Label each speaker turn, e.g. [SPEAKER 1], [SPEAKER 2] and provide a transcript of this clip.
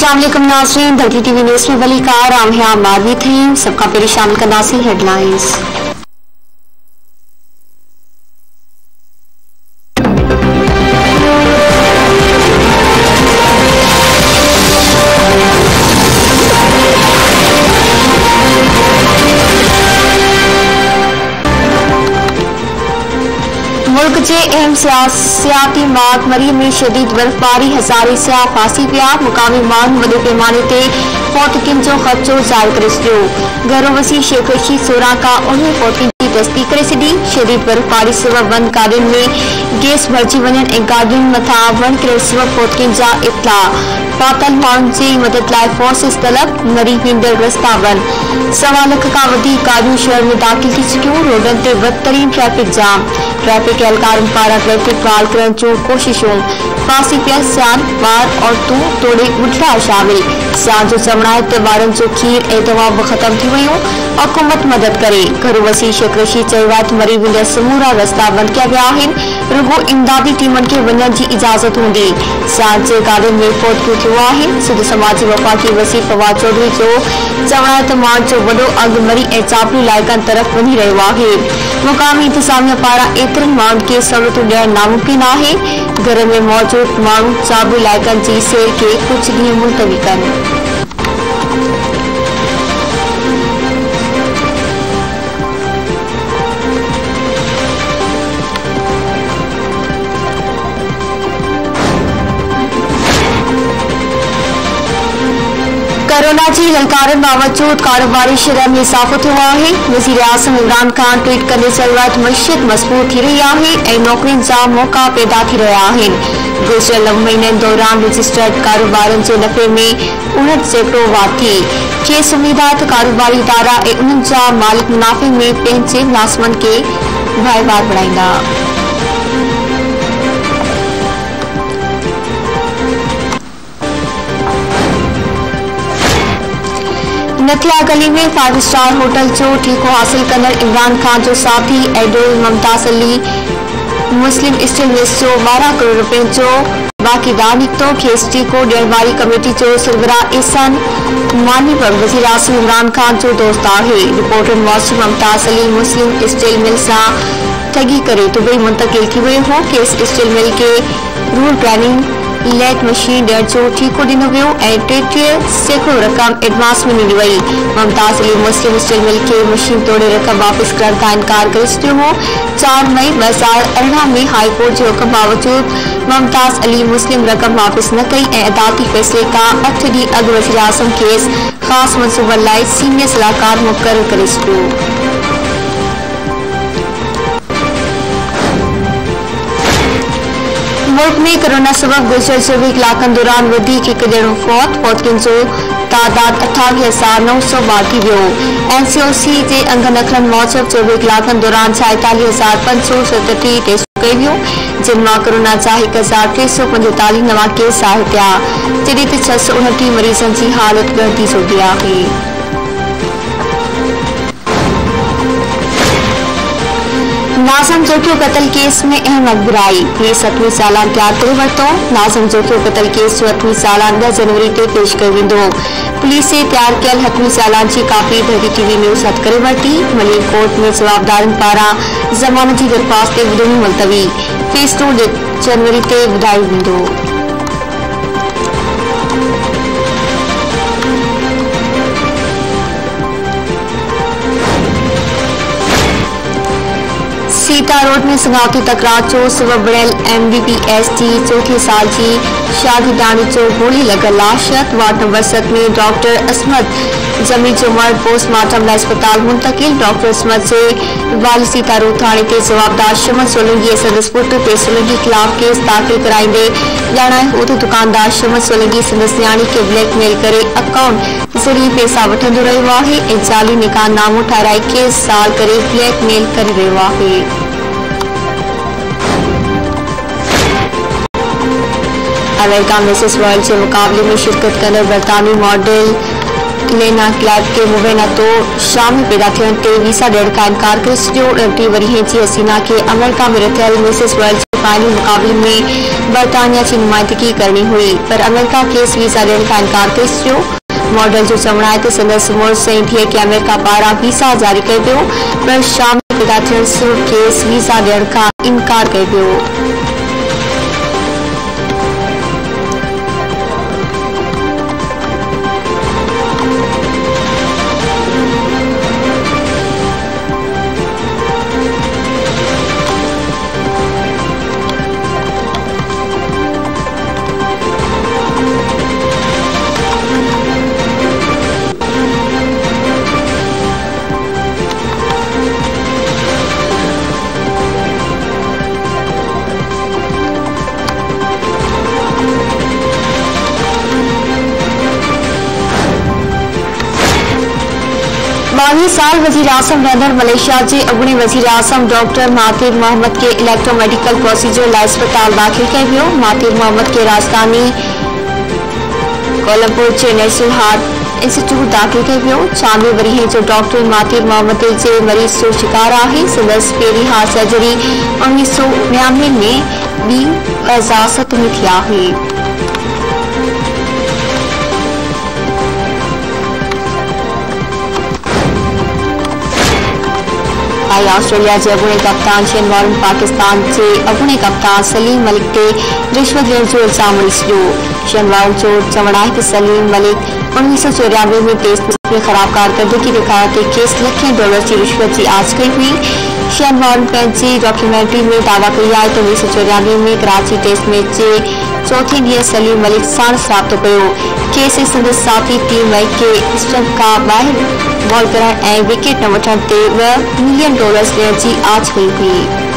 [SPEAKER 1] अस्सलाम वालेकुम नाज़रीन, धरती टीवी न्यूज़ में वली कार आम है मारवी थी। सबका पहले शामिल करना सी हेडलाइंस। मुल्क के अहम सियाती मार्ग मरी में शदीद बर्फबारी हज़ारी सियाह फांसी पिया। मुकामी माण्हू वॾे पैमाने ते फौतगिन जो ख़दशो ज़ाहिर करे छॾियो। घरो वसी शेख रशीद 16 खां 19 फौतगिन की तस्दीक करे छॾी। शदीद बर्फबारी सबब बंद गाॾियुनि में गैस भरिजी वञण ऐं गाॾियुनि मथां वण किरण सबब फौतगिन जा इत्तला। फातल माण्हुनि जी मदद लाइ फोर्सिस तलब। मरी वेंदड़ रस्ता बंद। 1.25 लख खां वधीक गाॾियूं शहर में दाख़िल थी चुकियूं। रोडनि ते बदतरीन ट्रैफिक जाम। ट्रैफिक एहलकारनि पारां ट्रैफिक बहाल करण जूं कोशिशूं। फांसी पियल सियान, ॿार, औरतूं, तोड़े ॿुढड़ा शामिल। सियान जो चवणु आहे त ॿारनि जो खीर ऐं दवा बि ख़तम थी वयूं। हुकूमत मदद करे। घरो वसी शेख रशीद चयो आहे त मरी वेंदड़ समूरा रस्ता बंदि कया विया आहिनि। रुगो इमदादी टीमनि खे वञण जी इजाज़त हूंदी। सियान जे गाॾियुनि में फौतगियूं थियूं आहिनि। सिंध समाजी वफ़ाक़ी वज़ीर फवाद चौधरी जो चवणु आहे त माण्हुनि जो वॾो अघु मरी ऐं चापलू इलाइक़नि तरफ़ वञी रहियो आहे। मुक़ामी इंतिज़ामिया पारां एतिरनि माण्हुनि खे सहूलियतूं ॾियणु नामुमकिन आहे। घर में मौजूद माण्हू चाबू इलाइक़नि जी सैर खे कुझु ॾींहं मुलतवी कनि। कोरोना जी ललकारनि बावजूद कारोबारी शरह में इज़ाफ़ो थियो आहे। वज़ीर आज़म इमरान खान ट्वीट कंदे चयो आहे त मईशत मज़बूत थी रही आहे ऐं नौकरियुनि जा मौक़ा पैदा थी रहिया आहिनि। गुज़िरियल 9 महीननि दौरान रजिस्टर्ड कारोबारनि जे नफ़े में 59% वाध थी। खेसि उम्मीद आहे त कारोबारी इदारा ऐं उन्हनि जा मालिक मुनाफ़े में पंहिंजे मुलाज़िमनि खे भाईवार बणाईंदा। नथिया गली में 5 स्टार होटल जो ठीको हासिल कंदड़ इमरान खान जो साथी एडोल मुमताज़ अली मुस्लिम स्टील मिल्स जो 12 करोड़ रुपए जो बाक़ीदार निकितो। खेसि ठीको ॾियण वारी कमेटी जो सरबराह एहसान मानी पर वज़ीर आज़म इमरान खान जो दोस्त आहे। रिपोर्टनि मूजिब मुमताज़ अली मुस्लिम स्टील मिल सां ठगी करे दुबई मुंतकिल थी वियो हो। खेसि स्टील मिल खे रूल ग्राइंडिंग लेट मशीन ॾियण जो ठीको ॾिनो वियो ऐं 33% रक़म एडवांस में ॾिनी वई। मुमताज़ अली मुस्लिम स्टील मिल खे मशीन तोड़े रक़म वापसि करण खां इनकार करे छॾियो हो। 4 मई 2018 में हाई कोर्ट जे हुकम बावजूद मुमताज़ अली मुस्लिम रक़म वापसि न कई ऐं अदालती फ़ैसिले खां 8 ॾींहं अॻु वज़ीर आज़म खेसि ख़ासि मंसूबनि लाइ सीनियर सलाहकार मुक़ररु करे छॾियो। मुल्क में कोरोना सबब गुज़िरियल 24 कलाकनि दौरान वधीक हिकु ॼणो फौतगिन जो तादाद 28,900 थी वियो। NCOC जे अंगनि अखरनि मूजिब 24 कलाकनि दौरान 46,537 टेस्ट कई वियूं, जिन मां कोरोना जा 1,345 नवां केस ज़ाहिर थिया, जॾहिं त 629 मरीज़नि जी हालत गंभीर थी चुकी आहे। नाज़िम जोखियो कत्ल केस में अहम अखबारी। पुलिस 8वीं सालान तैयार करे वरितो। नाज़िम जोखियो कत्ल केस जो 8वीं सालान 10 जनवरी ते पेश कयो वेंदो। पुलिस जे तैयार कयल 8वीं सालान जी कापी धरती टीवी न्यूज़ हथ करे वरिती। मलिक कोर्ट में जवाबदारनि पारां ज़मानत जी दरख़्वास्त ते ॿुधणी मुलतवी। फ़ैसिलो जनवरी ते ॿुधायो वेंदो। सीता रोड में संगाती तकरार जो सबब बणियल MBBS जी 4 साल जी शागिर्दाणी जो गोली लॻल लाश वार्ड नंबर 7 में डॉक्टर असमत जमी जो मर्द पोस्टमार्टम लाइ अस्पताल मुंतकिल। डॉक्टर असमत जे वालिद सीता रोड थाणे ते जवाबदार शमन सोलंकी ऐं संदसि पुट ते सोलंकी ख़िलाफ़ केस दाख़िल कराईंदे ॼाणाए हो त दुकानदार शमन सोलंकी संदसि न्याणी खे ब्लैकमेल करे अकाउंट ज़रिए पैसा वठंदो रहियो आहे ऐं जाली निकाहनामो ठाहिराए केस साल करे ब्लैकमेल करे रहियो आहे। अमेरिका मिसेस वर्ल्ड जे मुक़ाबले में शिरकत कंदड़ बरतानवी मॉडल लेना क्लैप के मुबैना तो शामी पैदा थियण ते वीसा ॾियण खां इनकार करे छॾियो। 29 वरीह जी हसीना खे अमेरिका में रथियल मिसेस वर्ल्ड फाइनल मुकाबले में बरतानिया की नुमाइंदगी करनी हुई, पर अमेरिका केस वीज़ा ॾियण खां इनकार कई छो। मॉडल जो चवणु आहे त संदसि मुड़ुस ऐं धीअ खे अमेरिका पारां वीज़ा जारी कयो पियो, पर शामिल पैदा थियण केस वीज़ा ॾियण खां इनकार कयो पियो। साल वज़ीर आज़म रहंदड़ मलेशिया के अॻूणे वज़ीर आज़म डॉक्टर महातिर मोहम्मद के इलेक्ट्रोमेडिकल प्रोसीजर लाइ अस्पताल दाख़िल कयो वियो। महातिर मोहम्मद के राजधानी कोलंबो के नेशनल हार्ट इंस्टीट्यूट दाख़िल कयो वियो। 94 वरीह जो डॉक्टर महातिर मोहम्मद जे मरीज़ जो शिकार आहे। संदसि पहिरीं हार्ट सर्जरी 1999 में 2007 में थी आहे। ऑस्ट्रेलिया के अॻूणे कप्तान शेन वॉर्न पाकिस्तान के अॻूणे कप्तान सलीम मलिक ते रिश्वत ॾियण जो इल्ज़ाम हणी छॾियो। शेन वॉर्न जो चवणु आहे त सलीम मलिक 1994 में टेस्ट में ख़राब कारकर्दगी ॾेखारण ते खेसि लखें डॉलर की रिश्वत की आछ कई हुई। शेन वॉर्न पंहिंजी डॉक्यूमेंट्री में दावा कई आहे त 1994 में कराची टेस्ट मैच के चौथे ॾींहुं सलीम मलिक साण राब्तो कयो। खेसि संदसि साथी टीम मलिक के स्टंप खां ॿाहिरि बॉल करण ऐं विकेट न वठण ते $2 मिलियन ॾियण जी आछ कई हुई।